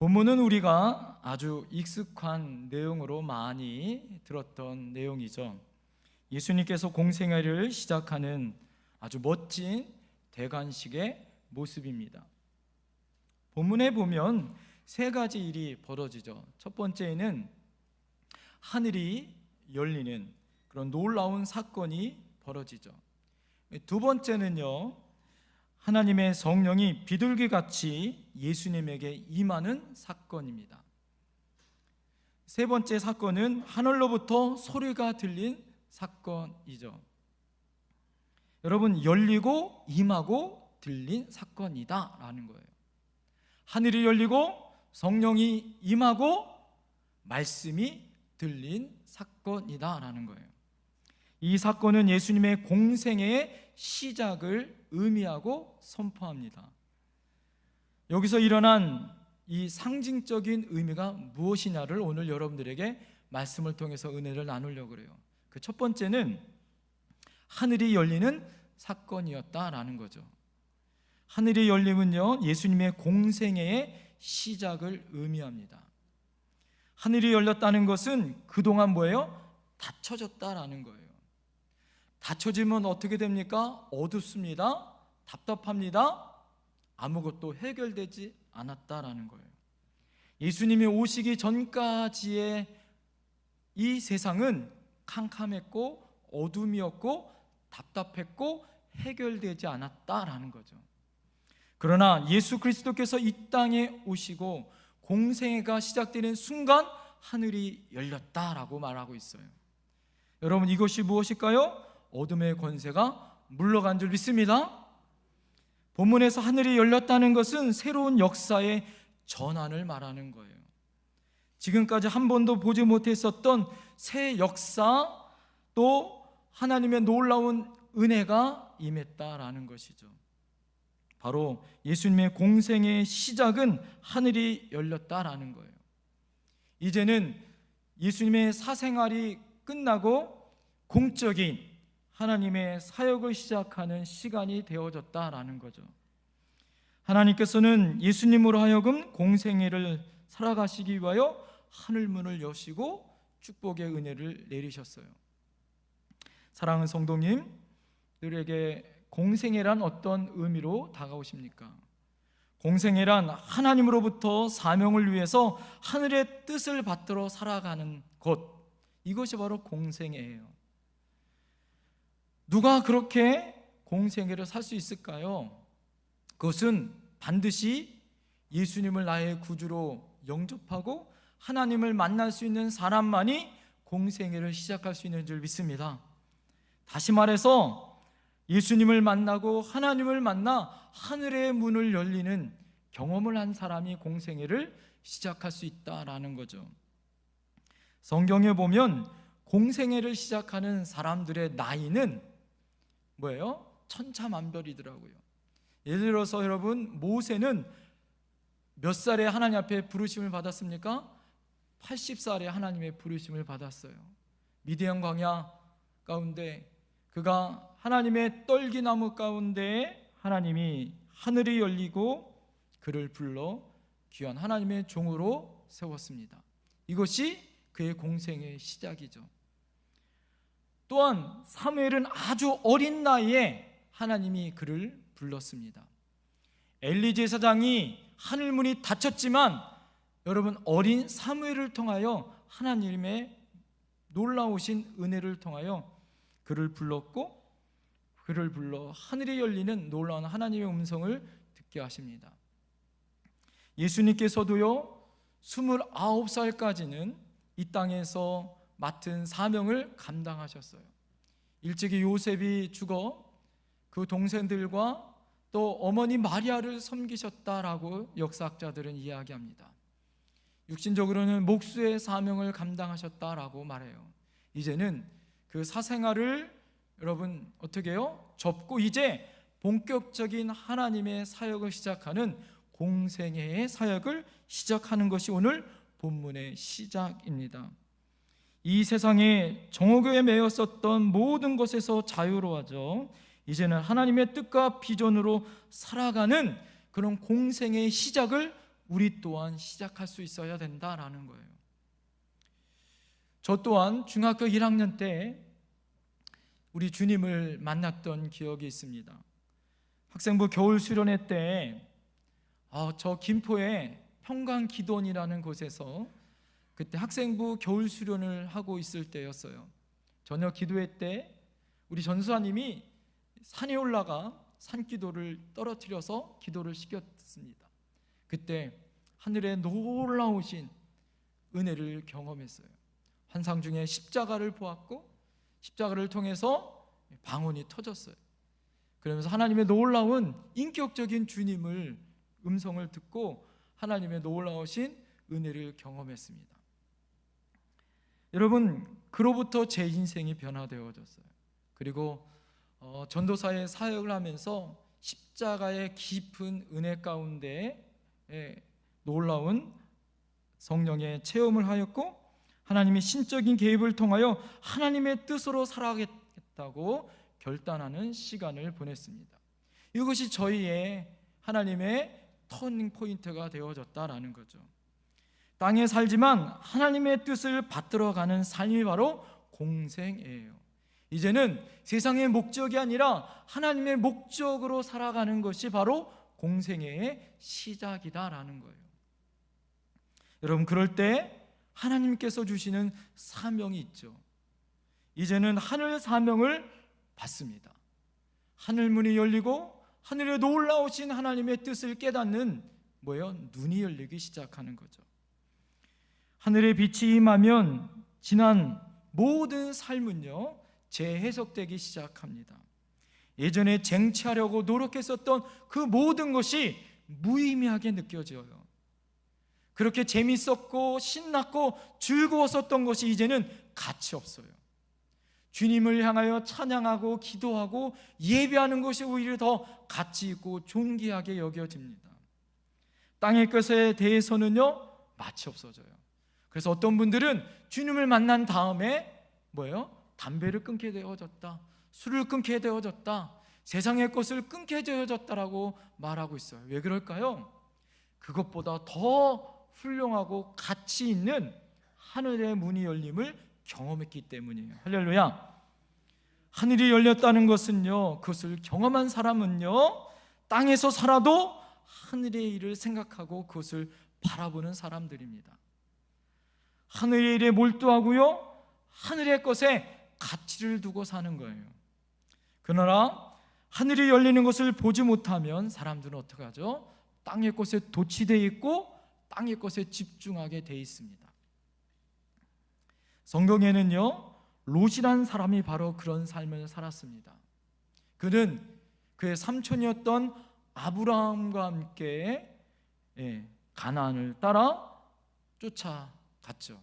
본문은 우리가 아주 익숙한 내용으로 많이 들었던 내용이죠. 예수님께서 공생애를 시작하는 아주 멋진 대관식의 모습입니다. 본문에 보면 세 가지 일이 벌어지죠. 첫 번째는 하늘이 열리는 그런 놀라운 사건이 벌어지죠. 두 번째는요, 하나님의 성령이 비둘기같이 예수님에게 임하는 사건입니다. 세 번째 사건은 하늘로부터 소리가 들린 사건이죠. 여러분, 열리고 임하고 들린 사건이다라는 거예요. 하늘이 열리고 성령이 임하고 말씀이 들린 사건이다라는 거예요. 이 사건은 예수님의 공생애의 시작을 의미하고 선포합니다. 여기서 일어난 이 상징적인 의미가 무엇이냐를 오늘 여러분들에게 말씀을 통해서 은혜를 나누려고 그래요. 그 첫 번째는 하늘이 열리는 사건이었다라는 거죠. 하늘이 열림은요, 예수님의 공생애의 시작을 의미합니다. 하늘이 열렸다는 것은 그동안 뭐예요? 닫혀졌다라는 거예요. 닫혀지면 어떻게 됩니까? 어둡습니다. 답답합니다. 아무것도 해결되지 않았다라는 거예요. 예수님이 오시기 전까지의 이 세상은 캄캄했고 어둠이었고 답답했고 해결되지 않았다라는 거죠. 그러나 예수 그리스도께서 이 땅에 오시고 공생애가 시작되는 순간 하늘이 열렸다라고 말하고 있어요. 여러분, 이것이 무엇일까요? 어둠의 권세가 물러간 줄 믿습니다. 본문에서 하늘이 열렸다는 것은 새로운 역사의 전환을 말하는 거예요. 지금까지 한 번도 보지 못했었던 새 역사, 또 하나님의 놀라운 은혜가 임했다라는 것이죠. 바로 예수님의 공생의 시작은 하늘이 열렸다라는 거예요. 이제는 예수님의 사생활이 끝나고 공적인 하나님의 사역을 시작하는 시간이 되어졌다라는 거죠. 하나님께서는 예수님으로 하여금 공생애를 살아가시기 위하여 하늘문을 여시고 축복의 은혜를 내리셨어요. 사랑하는 성도님들에게 공생애란 어떤 의미로 다가오십니까? 공생애란 하나님으로부터 사명을 위해서 하늘의 뜻을 받들어 살아가는 것, 이것이 바로 공생애예요. 누가 그렇게 공생애를 살 수 있을까요? 그것은 반드시 예수님을 나의 구주로 영접하고 하나님을 만날 수 있는 사람만이 공생애를 시작할 수 있는 줄 믿습니다. 다시 말해서 예수님을 만나고 하나님을 만나 하늘의 문을 열리는 경험을 한 사람이 공생애를 시작할 수 있다라는 거죠. 성경에 보면 공생애를 시작하는 사람들의 나이는 뭐예요? 천차만별이더라고요. 예를 들어서 여러분, 모세는 몇 살에 하나님 앞에 부르심을 받았습니까? 80살에 하나님의 부르심을 받았어요. 미디안 광야 가운데 그가 하나님의 떨기나무 가운데 하나님이 하늘이 열리고 그를 불러 귀한 하나님의 종으로 세웠습니다. 이것이 그의 공생의 시작이죠. 또한 사무엘은 아주 어린 나이에 하나님이 그를 불렀습니다. 엘리 제사장이 하늘문이 닫혔지만 여러분, 어린 사무엘을 통하여 하나님의 놀라우신 은혜를 통하여 그를 불렀고 그를 불러 하늘이 열리는 놀라운 하나님의 음성을 듣게 하십니다. 예수님께서도요, 29살까지는 이 땅에서 맡은 사명을 감당하셨어요. 일찍이 요셉이 죽어 그 동생들과 또 어머니 마리아를 섬기셨다라고 역사학자들은 이야기합니다. 육신적으로는 목수의 사명을 감당하셨다라고 말해요. 이제는 그 사생활을 여러분 어떻게 해요? 접고 이제 본격적인 하나님의 사역을 시작하는 공생애의 사역을 시작하는 것이 오늘 본문의 시작입니다. 이 세상에 정오교에 매였었던 모든 것에서 자유로워져 이제는 하나님의 뜻과 비전으로 살아가는 그런 공생의 시작을 우리 또한 시작할 수 있어야 된다라는 거예요. 저 또한 중학교 1학년 때 우리 주님을 만났던 기억이 있습니다. 학생부 겨울 수련회 때 저 김포의 평강기도원이라는 곳에서 그때 학생부 겨울 수련을 하고 있을 때였어요. 저녁 기도회 때 우리 전수사님이 산에 올라가 산기도를 떨어뜨려서 기도를 시켰습니다. 그때 하늘에 놀라우신 은혜를 경험했어요. 환상 중에 십자가를 보았고 십자가를 통해서 방언이 터졌어요. 그러면서 하나님의 놀라운 인격적인 주님을 음성을 듣고 하나님의 놀라우신 은혜를 경험했습니다. 여러분, 그로부터 제 인생이 변화되어졌어요. 그리고 전도사의 사역을 하면서 십자가의 깊은 은혜 가운데 놀라운 성령의 체험을 하였고 하나님의 신적인 개입을 통하여 하나님의 뜻으로 살아가겠다고 결단하는 시간을 보냈습니다. 이것이 저희의 하나님의 터닝 포인트가 되어졌다라는 거죠. 땅에 살지만 하나님의 뜻을 받들어가는 삶이 바로 공생애예요. 이제는 세상의 목적이 아니라 하나님의 목적으로 살아가는 것이 바로 공생애의 시작이다라는 거예요. 여러분, 그럴 때 하나님께서 주시는 사명이 있죠. 이제는 하늘 사명을 받습니다. 하늘 문이 열리고 하늘에 놀라우신 하나님의 뜻을 깨닫는 눈이 열리기 시작하는 거죠. 하늘의 빛이 임하면 지난 모든 삶은요 재해석되기 시작합니다. 예전에 쟁취하려고 노력했었던 그 모든 것이 무의미하게 느껴져요. 그렇게 재밌었고 신났고 즐거웠었던 것이 이제는 가치 없어요. 주님을 향하여 찬양하고 기도하고 예배하는 것이 오히려 더 가치 있고 존귀하게 여겨집니다. 땅의 것에 대해서는요 맛이 없어져요. 그래서 어떤 분들은 주님을 만난 다음에 담배를 끊게 되어졌다, 술을 끊게 되어졌다, 세상의 것을 끊게 되어졌다라고 말하고 있어요. 왜 그럴까요? 그것보다 더 훌륭하고 가치 있는 하늘의 문이 열림을 경험했기 때문이에요. 할렐루야. 하늘이 열렸다는 것은요, 그것을 경험한 사람은요 땅에서 살아도 하늘의 일을 생각하고 그것을 바라보는 사람들입니다. 하늘의 일에 몰두하고요 하늘의 것에 가치를 두고 사는 거예요. 그러나 하늘이 열리는 것을 보지 못하면 사람들은 어떻게 하죠? 땅의 것에 도취되어 있고 땅의 것에 집중하게 되어 있습니다. 성경에는요 롯이라는 사람이 바로 그런 삶을 살았습니다. 그는 그의 삼촌이었던 아브라함과 함께 가나안을 따라 쫓아갔죠.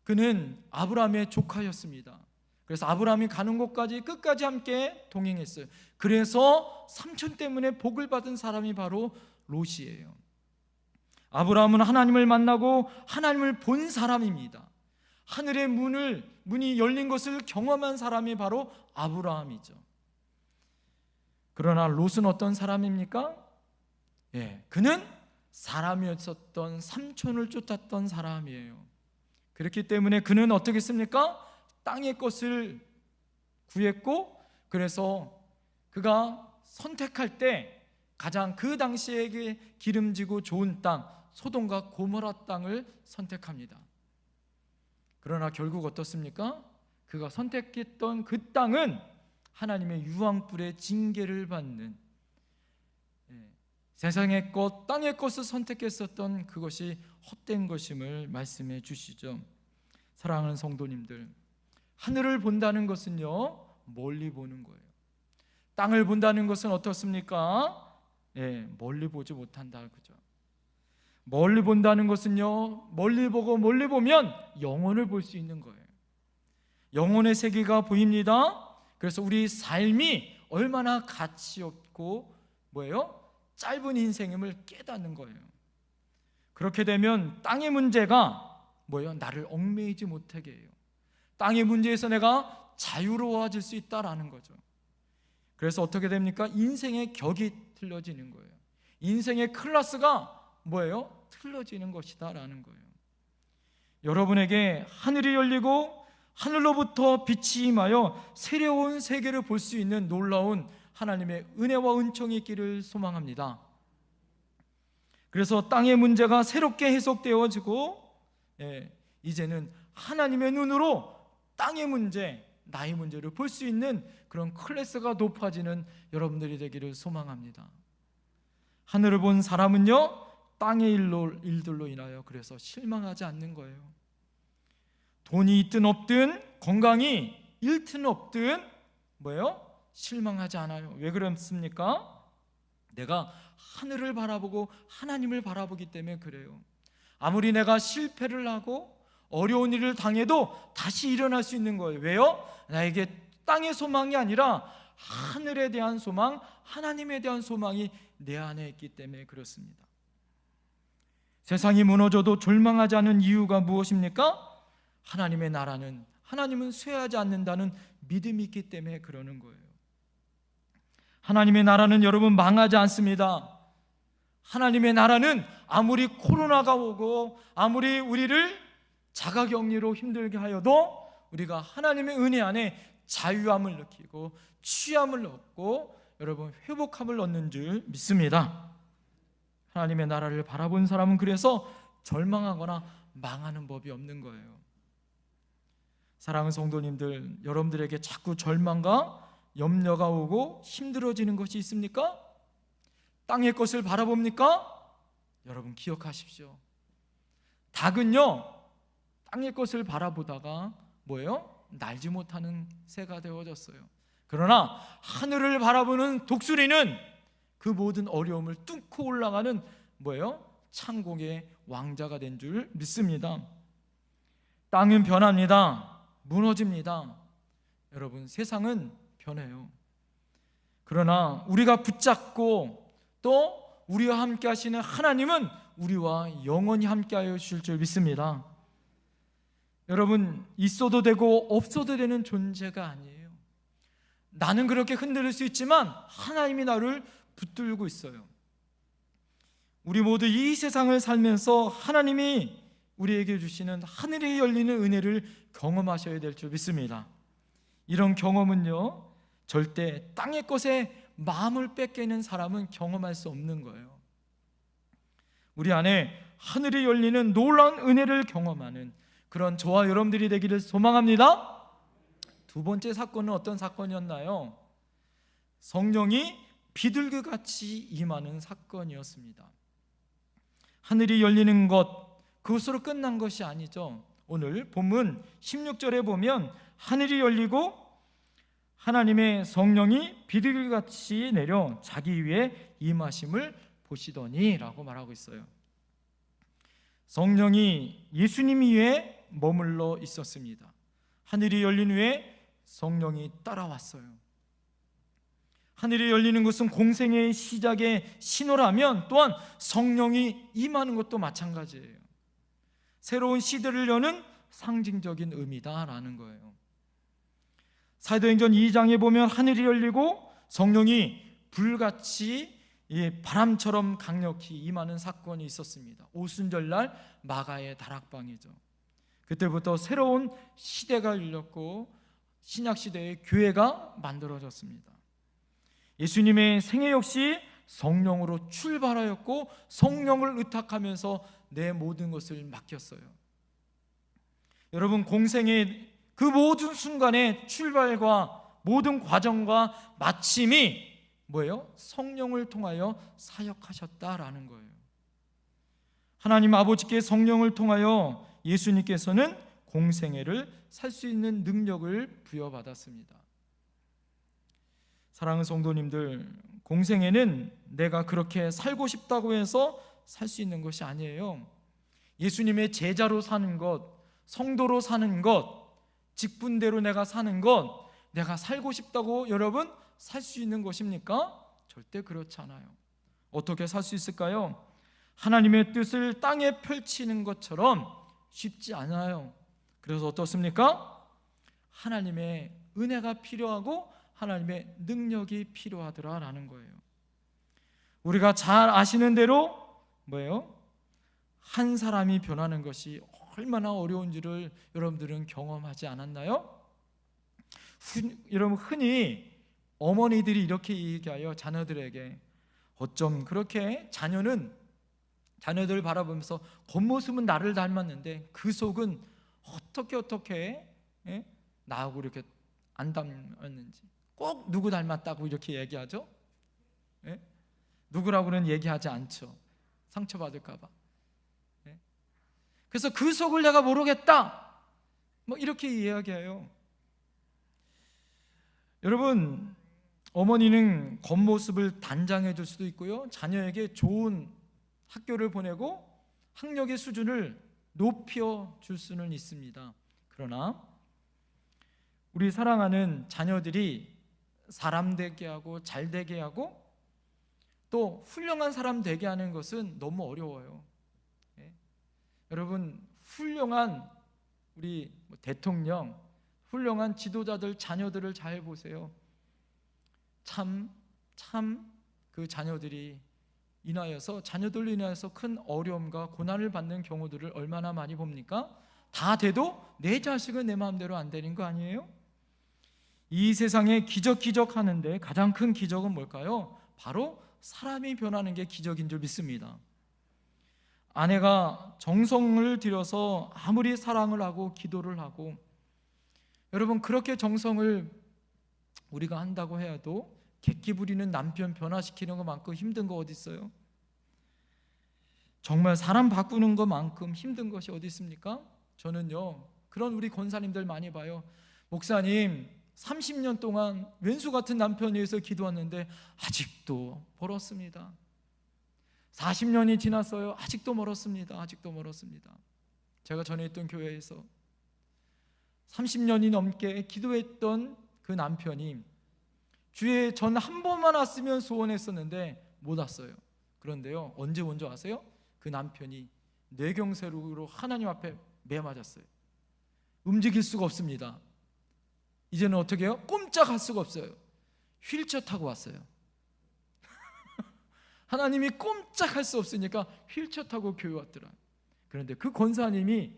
그는 아브라함의 조카였습니다. 그래서 아브라함이 가는 곳까지 끝까지 함께 동행했어요. 그래서 삼촌 때문에 복을 받은 사람이 바로 롯이에요. 아브라함은 하나님을 만나고 하나님을 본 사람입니다. 하늘의 문이 열린 것을 경험한 사람이 바로 아브라함이죠. 그러나 롯은 어떤 사람입니까? 그는 사람이었었던 삼촌을 쫓았던 사람이에요. 그렇기 때문에 그는 어떻게 했습니까? 땅의 것을 구했고, 그래서 그가 선택할 때 가장 그 당시에 기름지고 좋은 땅, 소돔과 고모라 땅을 선택합니다. 그러나 결국 어떻습니까? 그가 선택했던 그 땅은 하나님의 유황불의 징계를 받는, 세상의 것, 땅의 것을 선택했었던 그것이 헛된 것임을 말씀해 주시죠. 사랑하는 성도님들, 하늘을 본다는 것은요 멀리 보는 거예요. 땅을 본다는 것은 어떻습니까? 멀리 보지 못한다, 그죠? 멀리 본다는 것은요 멀리 보고 멀리 보면 영혼을 볼 수 있는 거예요. 영혼의 세계가 보입니다. 그래서 우리 삶이 얼마나 가치 없고 짧은 인생임을 깨닫는 거예요. 그렇게 되면 땅의 문제가 나를 얽매이지 못하게 해요. 땅의 문제에서 내가 자유로워질 수 있다라는 거죠. 그래서 어떻게 됩니까? 인생의 격이 틀려지는 거예요. 인생의 클래스가 뭐예요? 틀어지는 것이다라는 거예요. 여러분에게 하늘이 열리고 하늘로부터 빛이 임하여 새로운 세계를 볼 수 있는 놀라운 하나님의 은혜와 은총이 있기를 소망합니다. 그래서 땅의 문제가 새롭게 해석되어지고 이제는 하나님의 눈으로 땅의 문제, 나의 문제를 볼 수 있는 그런 클래스가 높아지는 여러분들이 되기를 소망합니다. 하늘을 본 사람은요, 땅의 일들로 인하여 그래서 실망하지 않는 거예요. 돈이 있든 없든, 건강이 잃든 없든 뭐예요? 실망하지 않아요. 왜 그렇습니까? 내가 하늘을 바라보고 하나님을 바라보기 때문에 그래요. 아무리 내가 실패를 하고 어려운 일을 당해도 다시 일어날 수 있는 거예요. 왜요? 나에게 땅의 소망이 아니라 하늘에 대한 소망, 하나님에 대한 소망이 내 안에 있기 때문에 그렇습니다. 세상이 무너져도 절망하지 않은 이유가 무엇입니까? 하나님의 나라는, 하나님은 쇠하지 않는다는 믿음이 있기 때문에 그러는 거예요. 하나님의 나라는 여러분 망하지 않습니다. 하나님의 나라는 아무리 코로나가 오고 아무리 우리를 자가격리로 힘들게 하여도 우리가 하나님의 은혜 안에 자유함을 느끼고 취함을 얻고 여러분 회복함을 얻는 줄 믿습니다. 하나님의 나라를 바라본 사람은 그래서 절망하거나 망하는 법이 없는 거예요. 사랑하는 성도님들, 여러분들에게 자꾸 절망과 염려가 오고 힘들어지는 것이 있습니까? 땅의 것을 바라봅니까? 여러분 기억하십시오. 닭은요, 땅의 것을 바라보다가 뭐예요? 날지 못하는 새가 되어졌어요. 그러나 하늘을 바라보는 독수리는 그 모든 어려움을 뚫고 올라가는 뭐예요? 창공의 왕자가 된 줄 믿습니다. 땅은 변합니다. 무너집니다. 여러분 세상은 변해요. 그러나 우리가 붙잡고 또 우리와 함께 하시는 하나님은 우리와 영원히 함께 하여 주실 줄 믿습니다. 여러분 있어도 되고 없어도 되는 존재가 아니에요. 나는 그렇게 흔들릴 수 있지만 하나님이 나를 붙들고 있어요. 우리 모두 이 세상을 살면서 하나님이 우리에게 주시는 하늘에 열리는 은혜를 경험하셔야 될 줄 믿습니다. 이런 경험은요, 절대 땅의 것에 마음을 뺏기는 사람은 경험할 수 없는 거예요. 우리 안에 하늘이 열리는 놀라운 은혜를 경험하는 그런 저와 여러분들이 되기를 소망합니다. 두 번째 사건은 어떤 사건이었나요? 성령이 비둘기같이 임하는 사건이었습니다. 하늘이 열리는 것, 그것으로 끝난 것이 아니죠. 오늘 본문 16절에 보면 하늘이 열리고 하나님의 성령이 비둘기같이 내려 자기 위에 임하심을 보시더니 라고 말하고 있어요. 성령이 예수님 위에 머물러 있었습니다. 하늘이 열린 후에 성령이 따라왔어요. 하늘이 열리는 것은 공생의 시작의 신호라면 또한 성령이 임하는 것도 마찬가지예요. 새로운 시대를 여는 상징적인 의미다라는 거예요. 사도행전 2장에 보면 하늘이 열리고 성령이 불같이 바람처럼 강력히 임하는 사건이 있었습니다. 오순절날 마가의 다락방이죠. 그때부터 새로운 시대가 열렸고 신약시대의 교회가 만들어졌습니다. 예수님의 생애 역시 성령으로 출발하였고 성령을 의탁하면서 내 모든 것을 맡겼어요. 여러분 공생의 그 모든 순간의 출발과 모든 과정과 마침이 뭐예요? 성령을 통하여 사역하셨다라는 거예요. 하나님 아버지께 성령을 통하여 예수님께서는 공생애를 살 수 있는 능력을 부여받았습니다. 사랑하는 성도님들, 공생애는 내가 그렇게 살고 싶다고 해서 살 수 있는 것이 아니에요. 예수님의 제자로 사는 것, 성도로 사는 것, 직분대로 내가 사는 것, 내가 살고 싶다고 여러분 살 수 있는 것입니까? 절대 그렇지 않아요. 어떻게 살 수 있을까요? 하나님의 뜻을 땅에 펼치는 것처럼 쉽지 않아요. 그래서 어떻습니까? 하나님의 은혜가 필요하고 하나님의 능력이 필요하더라라는 거예요. 우리가 잘 아시는 대로 뭐예요? 한 사람이 변하는 것이 얼마나 어려운지를 여러분들은 경험하지 않았나요? 여러분, 흔히 어머니들이 이렇게 얘기하여 자녀들에게, 어쩜 그렇게 자녀들을 바라보면서 겉모습은 나를 닮았는데 그 속은 어떻게 나하고 이렇게 안 닮았는지, 꼭 누구 닮았다고 이렇게 얘기하죠? 누구라고는 얘기하지 않죠. 상처받을까 봐. 그래서 그 속을 내가 모르겠다, 이렇게 이야기해요. 여러분, 어머니는 겉모습을 단장해 줄 수도 있고요, 자녀에게 좋은 학교를 보내고 학력의 수준을 높여 줄 수는 있습니다. 그러나 우리 사랑하는 자녀들이 사람 되게 하고 잘 되게 하고 또 훌륭한 사람 되게 하는 것은 너무 어려워요. 여러분, 훌륭한 우리 대통령, 훌륭한 지도자들 자녀들을 잘 보세요. 참 그 자녀들로 인하여서 큰 어려움과 고난을 받는 경우들을 얼마나 많이 봅니까? 다 돼도 내 자식은 내 마음대로 안 되는 거 아니에요? 이 세상에 기적 하는데 가장 큰 기적은 뭘까요? 바로 사람이 변하는 게 기적인 줄 믿습니다. 아내가 정성을 들여서 아무리 사랑을 하고 기도를 하고, 여러분, 그렇게 정성을 우리가 한다고 해도 객기 부리는 남편 변화시키는 것만큼 힘든 거 어디 있어요? 정말 사람 바꾸는 것만큼 힘든 것이 어디 있습니까? 저는요, 그런 우리 권사님들 많이 봐요. 목사님, 30년 동안 왼수 같은 남편에 의해서 기도했는데 아직도 멀었습니다. 40년이 지났어요. 아직도 멀었습니다. 제가 전에 있던 교회에서 30년이 넘게 기도했던 그 남편이 주에 전 한 번만 왔으면 소원했었는데 못 왔어요. 그런데요, 언제 온 줄 아세요? 그 남편이 뇌경색으로 하나님 앞에 매 맞았어요. 움직일 수가 없습니다. 이제는 어떻게 해요? 꼼짝할 수가 없어요. 휠체어 타고 왔어요. 하나님이 꼼짝할 수 없으니까 휠체어 타고 교회 왔더라. 그런데 그 권사님이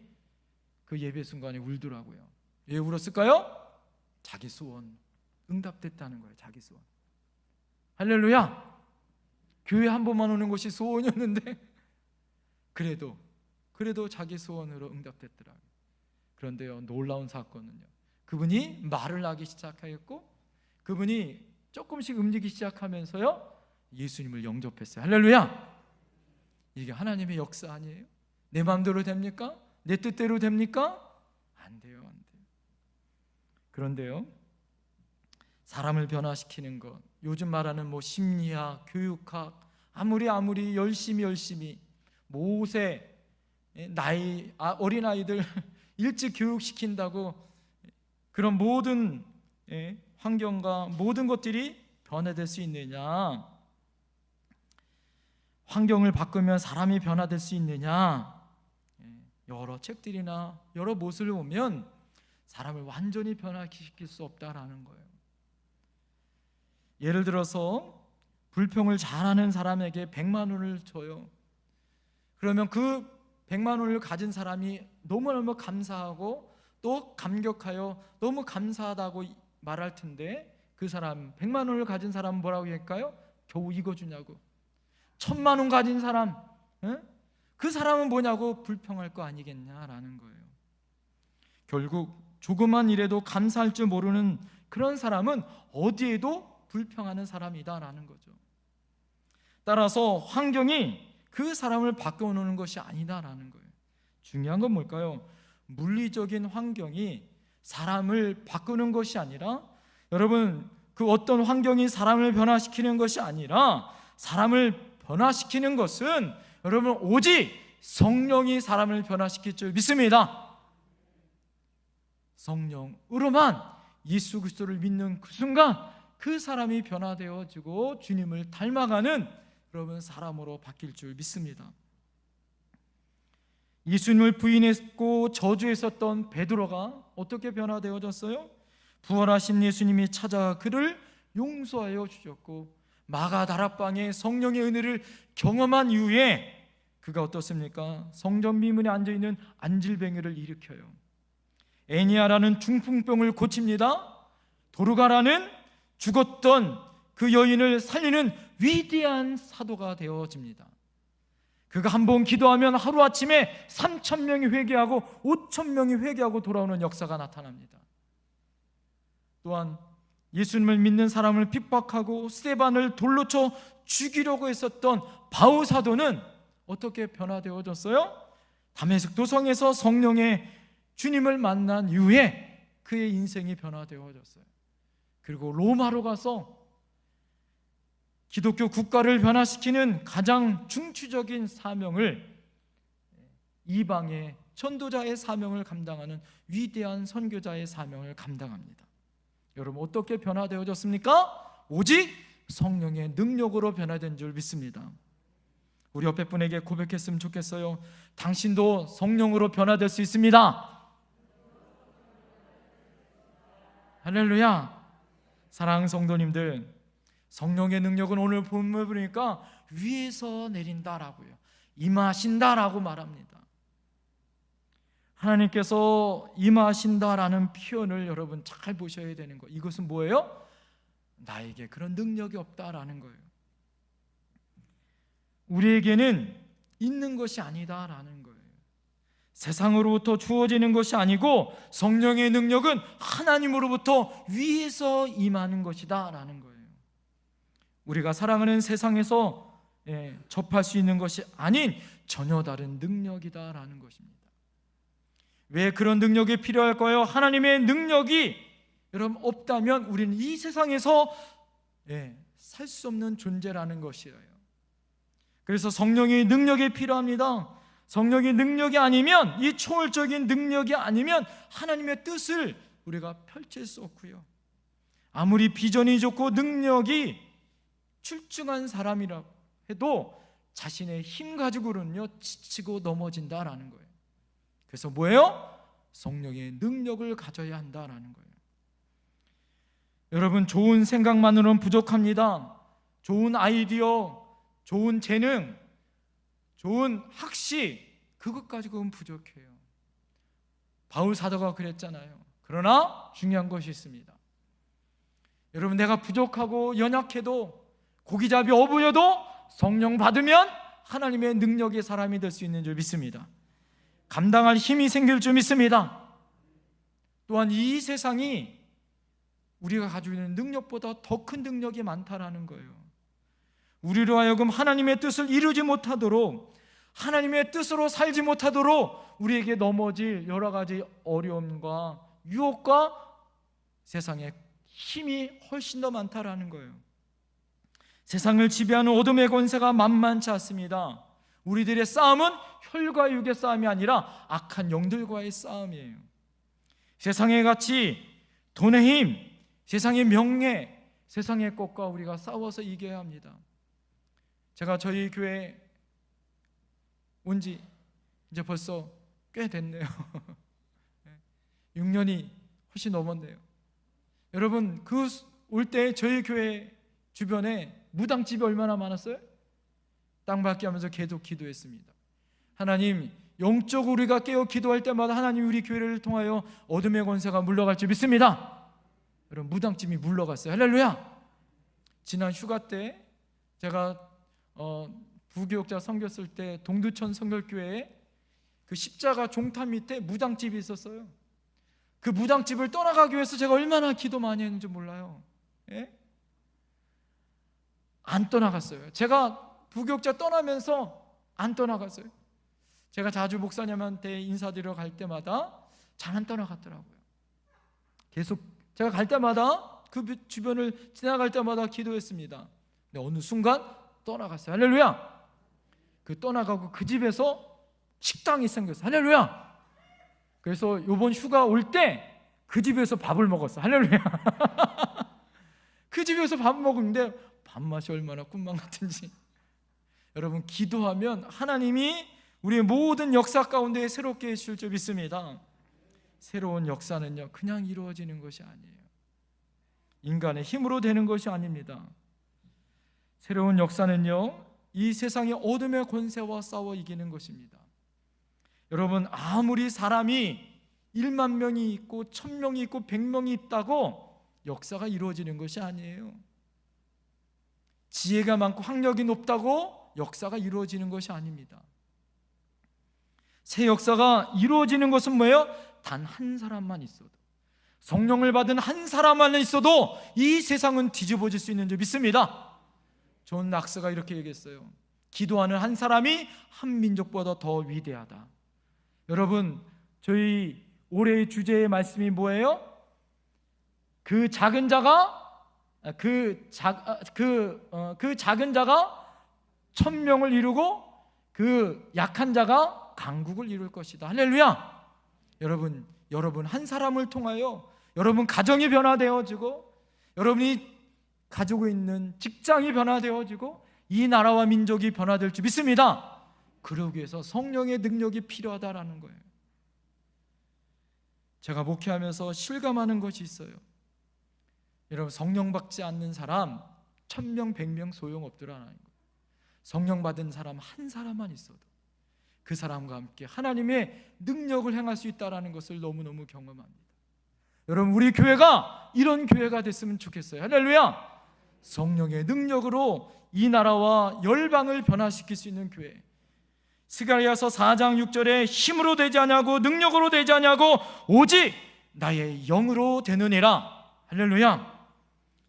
그 예배 순간에 울더라고요. 왜 울었을까요? 자기 소원 응답됐다는 거예요. 자기 소원. 할렐루야. 교회 한 번만 오는 것이 소원이었는데 그래도 자기 소원으로 응답됐더라고요. 그런데요, 놀라운 사건은요, 그분이 말을 하기 시작하였고 그분이 조금씩 움직이기 시작하면서요, 예수님을 영접했어요. 할렐루야. 이게 하나님의 역사 아니에요? 내 마음대로 됩니까? 내 뜻대로 됩니까? 안 돼요. 그런데요, 사람을 변화시키는 것, 요즘 말하는 심리학, 교육학, 아무리 열심히 모세 어린아이들 일찍 교육시킨다고 그런 모든 환경과 모든 것들이 변화될 수 있느냐? 환경을 바꾸면 사람이 변화될 수 있느냐? 여러 책들이나 여러 모습을 보면 사람을 완전히 변화시킬 수 없다라는 거예요. 예를 들어서 불평을 잘하는 사람에게 100만 원을 줘요. 그러면 그 100만 원을 가진 사람이 너무너무 감사하고 또 감격하여 너무 감사하다고 말할 텐데, 그 사람 100만 원을 가진 사람은 뭐라고 할까요? 겨우 이거 주냐고. 1000만 원 가진 사람, 그 사람은 뭐냐고 불평할 거 아니겠냐라는 거예요. 결국 조그만 일에도 감사할 줄 모르는 그런 사람은 어디에도 불평하는 사람이다라는 거죠. 따라서 환경이 그 사람을 바꿔놓는 것이 아니다라는 거예요. 중요한 건 뭘까요? 물리적인 환경이 사람을 바꾸는 것이 아니라, 여러분, 그 어떤 환경이 사람을 변화시키는 것이 아니라, 사람을 변화시키는 것은 여러분 오직 성령이 사람을 변화시킬 줄 믿습니다. 성령으로만 예수 그리스도를 믿는 그 순간 그 사람이 변화되어지고 주님을 닮아가는 여러분 사람으로 바뀔 줄 믿습니다. 예수님을 부인했고 저주했었던 베드로가 어떻게 변화되어졌어요? 부활하신 예수님이 찾아가 그를 용서하여 주셨고, 마가 다락방에 성령의 은혜를 경험한 이후에 그가 어떻습니까? 성전 미문에 앉아있는 안질뱅이를 일으켜요. 애니아라는 중풍병을 고칩니다. 도르가라는 죽었던 그 여인을 살리는 위대한 사도가 되어집니다. 그가 한 번 기도하면 하루아침에 3,000명이 회개하고 5,000명이 회개하고 돌아오는 역사가 나타납니다. 또한 예수님을 믿는 사람을 핍박하고 스데반을 돌로 쳐 죽이려고 했었던 바울 사도는 어떻게 변화되어졌어요? 다메섹 도성에서 성령의 주님을 만난 이후에 그의 인생이 변화되어졌어요. 그리고 로마로 가서 기독교 국가를 변화시키는 가장 중추적인 사명을, 이방의 전도자의 사명을 감당하는 위대한 선교자의 사명을 감당합니다. 여러분, 어떻게 변화되어졌습니까? 오직 성령의 능력으로 변화된 줄 믿습니다. 우리 옆에 분에게 고백했으면 좋겠어요. 당신도 성령으로 변화될 수 있습니다. 할렐루야. 사랑하는 성도님들, 성령의 능력은 오늘 본문을 보니까 위에서 내린다라고요, 임하신다라고 말합니다. 하나님께서 임하신다라는 표현을 여러분 잘 보셔야 되는 거예요. 이것은 뭐예요? 나에게 그런 능력이 없다라는 거예요. 우리에게는 있는 것이 아니다라는 거예요. 세상으로부터 주어지는 것이 아니고 성령의 능력은 하나님으로부터 위에서 임하는 것이다라는 거예요. 우리가 사랑하는 세상에서 접할 수 있는 것이 아닌 전혀 다른 능력이다라는 것입니다. 왜 그런 능력이 필요할까요? 하나님의 능력이 여러분 없다면 우리는 이 세상에서 살 수 없는 존재라는 것이에요. 그래서 성령의 능력이 필요합니다. 성령의 능력이 아니면, 이 초월적인 능력이 아니면 하나님의 뜻을 우리가 펼칠 수 없고요, 아무리 비전이 좋고 능력이 출중한 사람이라 해도 자신의 힘 가지고는요 지치고 넘어진다라는 거예요. 그래서 뭐예요? 성령의 능력을 가져야 한다라는 거예요. 여러분, 좋은 생각만으로는 부족합니다. 좋은 아이디어, 좋은 재능, 좋은 학식, 그것 가지고는 부족해요. 바울 사도가 그랬잖아요. 그러나 중요한 것이 있습니다. 여러분, 내가 부족하고 연약해도, 고기잡이 어부여도 성령 받으면 하나님의 능력의 사람이 될 수 있는 줄 믿습니다. 감당할 힘이 생길 줄 믿습니다. 또한 이 세상이 우리가 가지고 있는 능력보다 더 큰 능력이 많다라는 거예요. 우리로 하여금 하나님의 뜻을 이루지 못하도록, 하나님의 뜻으로 살지 못하도록 우리에게 넘어질 여러 가지 어려움과 유혹과 세상의 힘이 훨씬 더 많다라는 거예요. 세상을 지배하는 어둠의 권세가 만만치 않습니다. 우리들의 싸움은 혈과 육의 싸움이 아니라 악한 영들과의 싸움이에요. 세상의 가치, 돈의 힘, 세상의 명예, 세상의 것과 우리가 싸워서 이겨야 합니다. 제가 저희 교회 온 지 이제 벌써 꽤 됐네요. 6년이 훨씬 넘었네요. 여러분, 그 올 때 저희 교회 주변에 무당집이 얼마나 많았어요? 땅밟기 하면서 계속 기도했습니다. 하나님, 영적으로 우리가 깨어 기도할 때마다 하나님 우리 교회를 통하여 어둠의 권세가 물러갈 줄 믿습니다. 여러분, 무당집이 물러갔어요. 할렐루야. 지난 휴가 때 제가 부교육자 섬겼을 때 동두천 성결교회에 그 십자가 종탑 밑에 무당집이 있었어요. 그 무당집을 떠나가기 위해서 제가 얼마나 기도 많이 했는지 몰라요. 안 떠나갔어요. 제가 부교육자 떠나면서 안 떠나갔어요. 제가 자주 목사님한테 인사드리러 갈 때마다 잘 안 떠나갔더라고요. 계속 제가 갈 때마다 그 주변을 지나갈 때마다 기도했습니다. 근데 어느 순간 떠나갔어요. 할렐루야. 그 떠나가고 그 집에서 식당이 생겼어요. 할렐루야. 그래서 이번 휴가 올 때 그 집에서 밥을 먹었어요. 할렐루야. 그 집에서 밥 먹는데 밥맛이 얼마나 꿈만 같은지. 여러분, 기도하면 하나님이 우리의 모든 역사 가운데 새롭게 해주실 줄 믿습니다. 새로운 역사는요 그냥 이루어지는 것이 아니에요. 인간의 힘으로 되는 것이 아닙니다. 새로운 역사는요 이 세상의 어둠의 권세와 싸워 이기는 것입니다. 여러분, 아무리 사람이 1만 명이 있고 1000명이 있고 100명이 있다고 역사가 이루어지는 것이 아니에요. 지혜가 많고 학력이 높다고 역사가 이루어지는 것이 아닙니다. 새 역사가 이루어지는 것은 뭐예요? 단 한 사람만 있어도, 성령을 받은 한 사람만 있어도 이 세상은 뒤집어질 수 있는 줄 믿습니다. 존 낙스가 이렇게 얘기했어요. 기도하는 한 사람이 한 민족보다 더 위대하다. 여러분, 저희 올해의 주제의 말씀이 뭐예요? 그 작은 자가 1000명을 이루고 그 약한 자가 강국을 이룰 것이다. 할렐루야. 여러분 한 사람을 통하여 여러분 가정이 변화되어지고, 여러분이 가지고 있는 직장이 변화되어지고, 이 나라와 민족이 변화될 줄 믿습니다. 그러기 위해서 성령의 능력이 필요하다라는 거예요. 제가 목회하면서 실감하는 것이 있어요. 여러분, 성령 받지 않는 사람 1000명 100명 소용없더라는 거예요. 성령 받은 사람 한 사람만 있어도 그 사람과 함께 하나님의 능력을 행할 수 있다는 것을 너무너무 경험합니다. 여러분, 우리 교회가 이런 교회가 됐으면 좋겠어요. 할렐루야. 성령의 능력으로 이 나라와 열방을 변화시킬 수 있는 교회. 스가랴서 4장 6절에 힘으로 되지 아니하고 능력으로 되지 아니하고 오직 나의 영으로 되느니라. 할렐루야.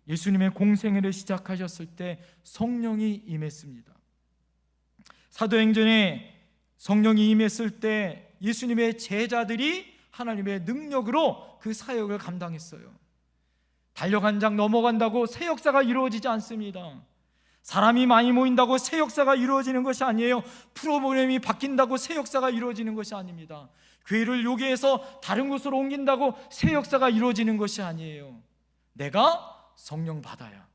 예수님의 공생애를 시작하셨을 때 성령이 임했습니다. 사도행전에 성령이 임했을 때 예수님의 제자들이 하나님의 능력으로 그 사역을 감당했어요. 달력 한 장 넘어간다고 새 역사가 이루어지지 않습니다. 사람이 많이 모인다고 새 역사가 이루어지는 것이 아니에요. 프로그램이 바뀐다고 새 역사가 이루어지는 것이 아닙니다. 교회를 여기에서 다른 곳으로 옮긴다고 새 역사가 이루어지는 것이 아니에요. 내가 성령 받아야,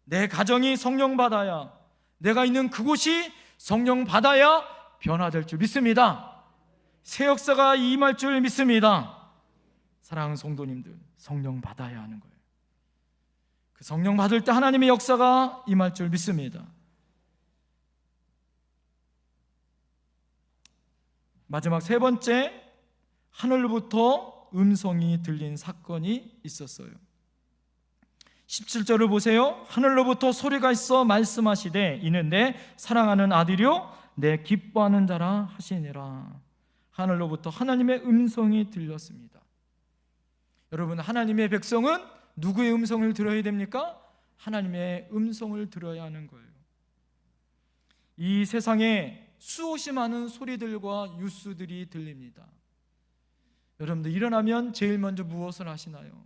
내 가정이 성령 받아야, 내가 있는 그곳이 성령 받아야 변화될 줄 믿습니다. 새 역사가 임할 줄 믿습니다. 사랑하는 성도님들, 성령 받아야 하는 거예요. 그 성령 받을 때 하나님의 역사가 임할 줄 믿습니다. 마지막 세 번째, 하늘로부터 음성이 들린 사건이 있었어요. 17절을 보세요. 하늘로부터 소리가 있어 말씀하시되 이는 내 사랑하는 아들이요 내 기뻐하는 자라 하시니라. 하늘로부터 하나님의 음성이 들렸습니다. 여러분, 하나님의 백성은 누구의 음성을 들어야 됩니까? 하나님의 음성을 들어야 하는 거예요. 이 세상에 수없이 많은 소리들과 뉴스들이 들립니다. 여러분들, 일어나면 제일 먼저 무엇을 하시나요?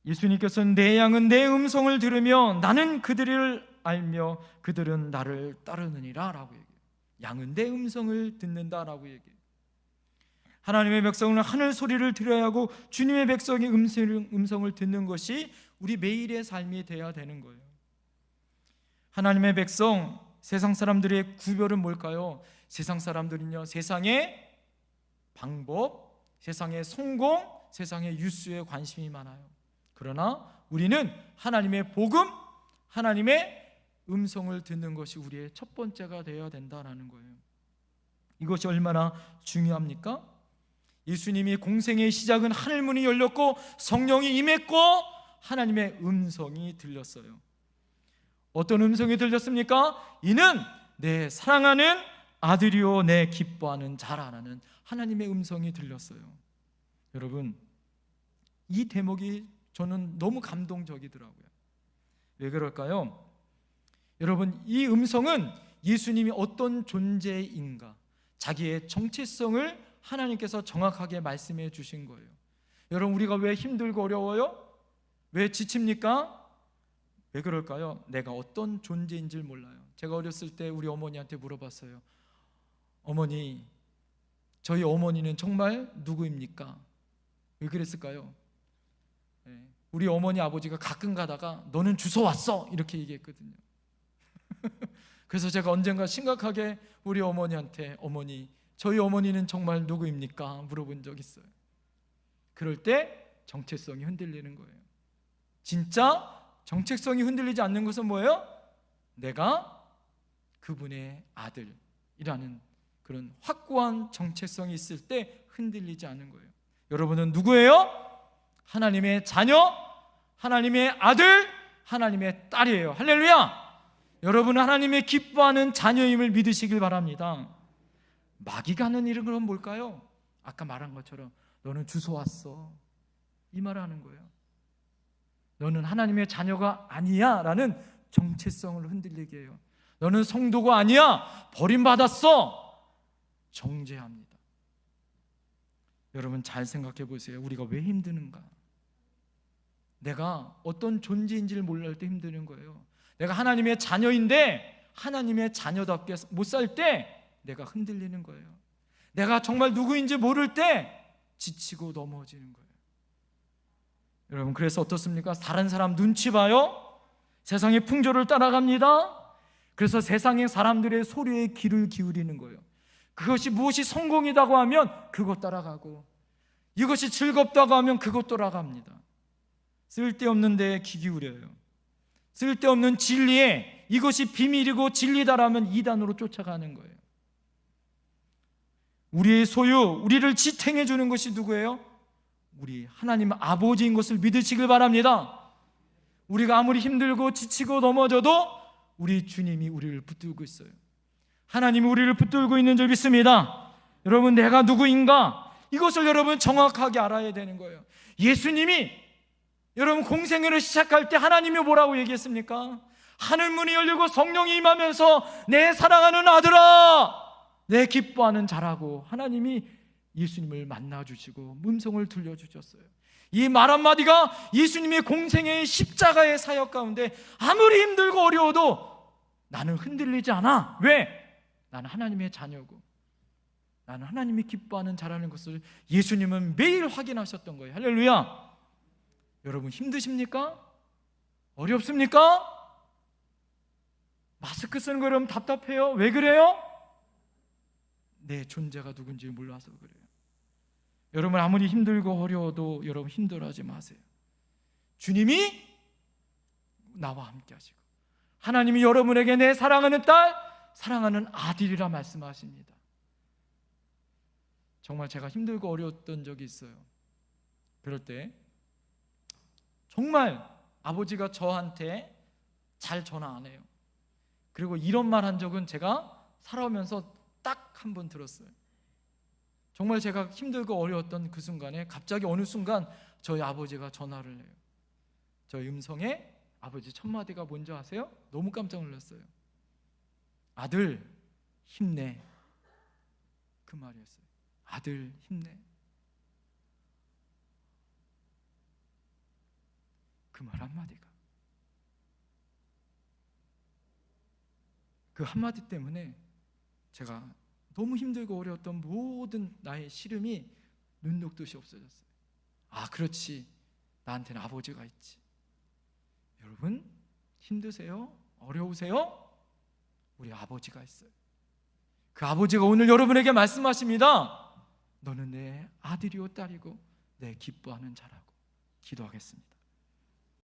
예수님께서는 내 양은 내 음성을 들으며 나는 그들을 알며 그들은 나를 따르느니라 라고 얘기해요. 양은 내 음성을 듣는다라고 얘기해요. 하나님의 백성은 하늘 소리를 들어야 하고 주님의 백성이 음성을 듣는 것이 우리 매일의 삶이 되어야 되는 거예요. 하나님의 백성, 세상 사람들의 구별은 뭘까요? 세상 사람들은요, 세상의 방법, 세상의 성공, 세상의 뉴스에 관심이 많아요. 그러나 우리는 하나님의 복음, 하나님의 음성을 듣는 것이 우리의 첫 번째가 되어야 된다는 거예요. 이것이 얼마나 중요합니까? 예수님이 공생의 시작은 하늘문이 열렸고 성령이 임했고 하나님의 음성이 들렸어요. 어떤 음성이 들렸습니까? 이는 내 사랑하는 아들이요 내 기뻐하는 자라라는 하나님의 음성이 들렸어요. 여러분, 이 대목이 저는 너무 감동적이더라고요. 왜 그럴까요? 여러분, 이 음성은 예수님이 어떤 존재인가, 자기의 정체성을 하나님께서 정확하게 말씀해 주신 거예요. 여러분, 우리가 왜 힘들고 어려워요? 왜 지칩니까? 왜 그럴까요? 내가 어떤 존재인지 몰라요. 제가 어렸을 때 우리 어머니한테 물어봤어요. 어머니, 저희 어머니는 정말 누구입니까? 왜 그랬을까요? 우리 어머니 아버지가 가끔 가다가 너는 주워 왔어 이렇게 얘기했거든요. 그래서 제가 언젠가 심각하게 우리 어머니한테 어머니, 저희 어머니는 정말 누구입니까? 물어본 적 있어요. 그럴 때 정체성이 흔들리는 거예요. 진짜 정체성이 흔들리지 않는 것은 뭐예요? 내가 그분의 아들이라는 그런 확고한 정체성이 있을 때 흔들리지 않는 거예요. 여러분은 누구예요? 하나님의 자녀, 하나님의 아들, 하나님의 딸이에요. 할렐루야! 여러분은 하나님의 기뻐하는 자녀임을 믿으시길 바랍니다. 마귀가 하는 일은 그럼 뭘까요? 아까 말한 것처럼 너는 주워 왔어, 이 말을 하는 거예요. 너는 하나님의 자녀가 아니야 라는 정체성을 흔들리게 해요. 너는 성도가 아니야, 버림받았어, 정죄합니다. 여러분 잘 생각해 보세요. 우리가 왜 힘드는가? 내가 어떤 존재인지를 몰랄 때 힘드는 거예요. 내가 하나님의 자녀인데 하나님의 자녀답게 못 살 때 내가 흔들리는 거예요. 내가 정말 누구인지 모를 때 지치고 넘어지는 거예요. 여러분 그래서 어떻습니까? 다른 사람 눈치 봐요? 세상의 풍조를 따라갑니다. 그래서 세상의 사람들의 소리에 귀를 기울이는 거예요. 그것이 무엇이 성공이라고 하면 그것 따라가고, 이것이 즐겁다고 하면 그것 따라갑니다. 쓸데없는 데에 귀 기울여요. 쓸데없는 진리에 이것이 비밀이고 진리다라면 이단으로 쫓아가는 거예요. 우리의 소유, 우리를 지탱해 주는 것이 누구예요? 우리 하나님 아버지인 것을 믿으시길 바랍니다. 우리가 아무리 힘들고 지치고 넘어져도 우리 주님이 우리를 붙들고 있어요. 하나님이 우리를 붙들고 있는 줄 믿습니다. 여러분 내가 누구인가? 이것을 여러분 정확하게 알아야 되는 거예요. 예수님이 여러분 공생애를 시작할 때 하나님이 뭐라고 얘기했습니까? 하늘문이 열리고 성령이 임하면서 내 사랑하는 아들아, 내 기뻐하는 자라고 하나님이 예수님을 만나주시고 음성을 들려주셨어요. 이 말 한마디가 예수님의 공생애의 십자가의 사역 가운데 아무리 힘들고 어려워도 나는 흔들리지 않아. 왜? 나는 하나님의 자녀고 나는 하나님이 기뻐하는 자라는 것을 예수님은 매일 확인하셨던 거예요. 할렐루야! 여러분 힘드십니까? 어렵습니까? 마스크 쓰는 거 여러분 답답해요? 왜 그래요? 내 존재가 누군지 몰라서 그래요. 여러분 아무리 힘들고 어려워도 여러분 힘들어하지 마세요. 주님이 나와 함께 하시고 하나님이 여러분에게 내 사랑하는 딸, 사랑하는 아들이라 말씀하십니다. 정말 제가 힘들고 어려웠던 적이 있어요. 그럴 때 정말 아버지가 저한테 잘 전화 안 해요. 그리고 이런 말 한 적은 제가 살아오면서 딱 한 번 들었어요. 정말 제가 힘들고 어려웠던 그 순간에 갑자기 어느 순간 저희 아버지가 전화를 해요. 저희 음성에 아버지 첫 마디가 뭔지 아세요? 너무 깜짝 놀랐어요. 아들 힘내, 그 말이었어요. 아들 힘내. 그 말 한마디가, 그 한마디 때문에 제가 너무 힘들고 어려웠던 모든 나의 시름이 눈 녹듯이 없어졌어요. 아, 그렇지, 나한테는 아버지가 있지. 여러분 힘드세요? 어려우세요? 우리 아버지가 있어요. 그 아버지가 오늘 여러분에게 말씀하십니다. 너는 내 아들이요 딸이고 내 기뻐하는 자라고. 기도하겠습니다.